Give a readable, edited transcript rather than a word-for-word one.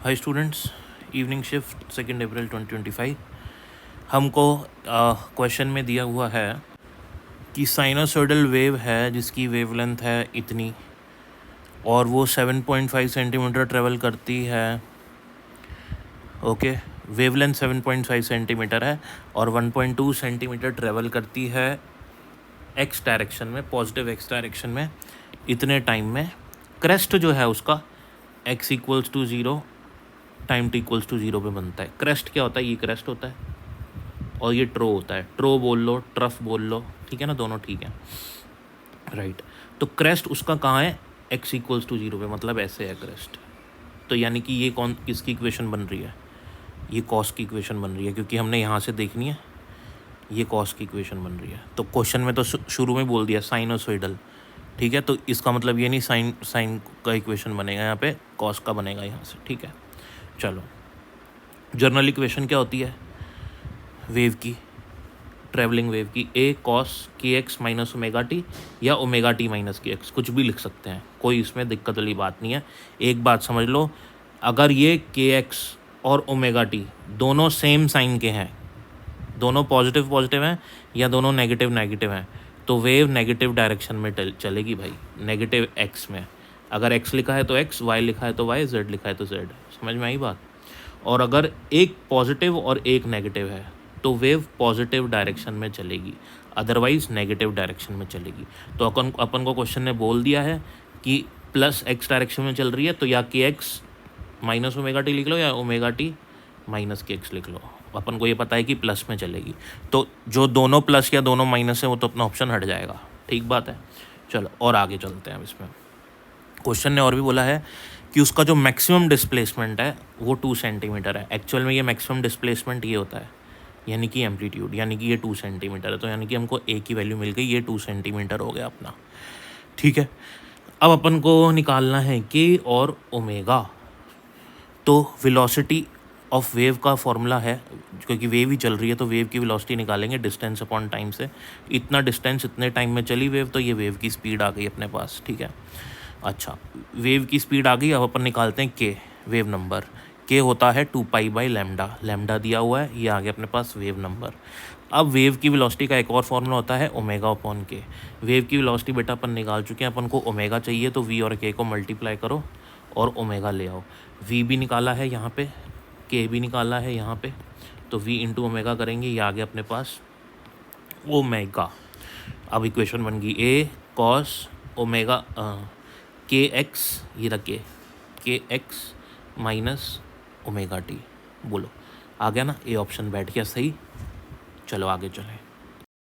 Hi students, evening shift 2 अप्रैल 2025। हमको question में दिया हुआ है कि साइनोसॉइडल वेव है जिसकी वेवलेंथ है इतनी और वो 7.5 सेंटीमीटर ट्रेवल करती है। ओके, वेवलेंथ 7.5 सेंटीमीटर है और 1.2 सेंटीमीटर ट्रेवल करती है एक्स डायरेक्शन में, पॉजिटिव एक्स डायरेक्शन में इतने टाइम में। क्रेस्ट जो है उसका x equals to 0 time t equals to 0 पे बनता है। क्रेस्ट क्या होता है? ये क्रेस्ट होता है और ये ट्रो होता है। ट्रो बोल लो, ट्रफ बोल लो, ठीक है ना, दोनों ठीक है, राइट। तो क्रेस्ट उसका कहाँ है? x इक्वल्स टू 0 पे, मतलब ऐसे है क्रेस्ट। तो यानी कि ये किसकी इक्वेशन बन रही है? ये कॉस की इक्वेशन बन रही है, क्योंकि हमने यहाँ से देखनी है, ये कॉस की इक्वेशन बन रही है। तो क्वेश्चन में तो शुरू में बोल दिया साइनोसॉइडल, ठीक है, तो इसका मतलब ये नहीं साइन का इक्वेशन बनेगा, यहाँ पे कॉस का बनेगा यहाँ से, ठीक है। चलो, जर्नल इक्वेशन क्या होती है वेव की, ट्रैवलिंग वेव की? ए कॉस के एक्स माइनस ओमेगा टी या ओमेगा टी माइनस के एक्स, कुछ भी लिख सकते हैं, कोई इसमें दिक्कत वाली बात नहीं है। एक बात समझ लो, अगर ये के एक्स और ओमेगा टी दोनों सेम साइन के हैं, दोनों पॉजिटिव पॉजिटिव हैं या दोनों नेगेटिव नेगेटिव हैं, तो वेव नेगेटिव डायरेक्शन में चलेगी भाई, नेगेटिव एक्स में। अगर एक्स लिखा है तो एक्स, वाई लिखा है तो वाई, जेड लिखा है तो जेड। समझ में आई बात? और अगर एक पॉजिटिव और एक नेगेटिव है तो वेव पॉजिटिव डायरेक्शन में चलेगी, अदरवाइज नेगेटिव डायरेक्शन में चलेगी। तो अपन को क्वेश्चन ने बोल दिया है कि प्लस एक्स डायरेक्शन में चल रही है, तो या के एक्स माइनस ओमेगा टी लिख लो या ओमेगा टी माइनस के एक्स लिख लो। अपन को ये पता है कि प्लस में चलेगी, तो जो दोनों प्लस या दोनों माइनस है वो तो अपना ऑप्शन हट जाएगा, ठीक बात है। चलो और आगे चलते हैं। अब इसमें क्वेश्चन ने और भी बोला है कि उसका जो मैक्सिमम डिस्प्लेसमेंट है वो 2 सेंटीमीटर है। एक्चुअल में ये मैक्सिमम डिस्प्लेसमेंट ये होता है, यानी कि एम्पलीट्यूड, यानी कि ये 2 सेंटीमीटर है, तो यानी कि हमको ए की वैल्यू मिल गई, ये 2 सेंटीमीटर हो गया अपना, ठीक है। अब अपन को निकालना है के और ओमेगा। तो वेलोसिटी ऑफ वेव का फॉर्मूला है, क्योंकि वेव ही चल रही है तो वेव की वेलोसिटी निकालेंगे डिस्टेंस अपॉन टाइम से। इतना डिस्टेंस इतने टाइम में चली वेव, तो ये वेव की स्पीड आ गई अपने पास, ठीक है। अच्छा, वेव की स्पीड आ गई। अब अपन निकालते हैं के, वेव नंबर। के होता है 2π/λ, लैम्डा दिया हुआ है, ये आ गया अपने पास वेव नंबर। अब वेव की वेलोसिटी का एक और फॉर्मूला होता है ओमेगा अपॉन के। वेव की वेलोसिटी बेटा अपन निकाल चुके हैं, अपन को ओमेगा चाहिए, तो वी और के को मल्टीप्लाई करो और ओमेगा ले आओ। वी भी निकाला है यहाँ पे, के भी निकाला है यहाँ पे, तो वी इंटू ओमेगा करेंगे, ये आ गया अपने पास ओमेगा। अब इक्वेशन बन गई ए कॉस ओमेगा के एक्स, ये रखे के एक्स माइनस ओमेगा टी। बोलो आ गया ना, ए ऑप्शन बैठ गया सही। चलो आगे चलें।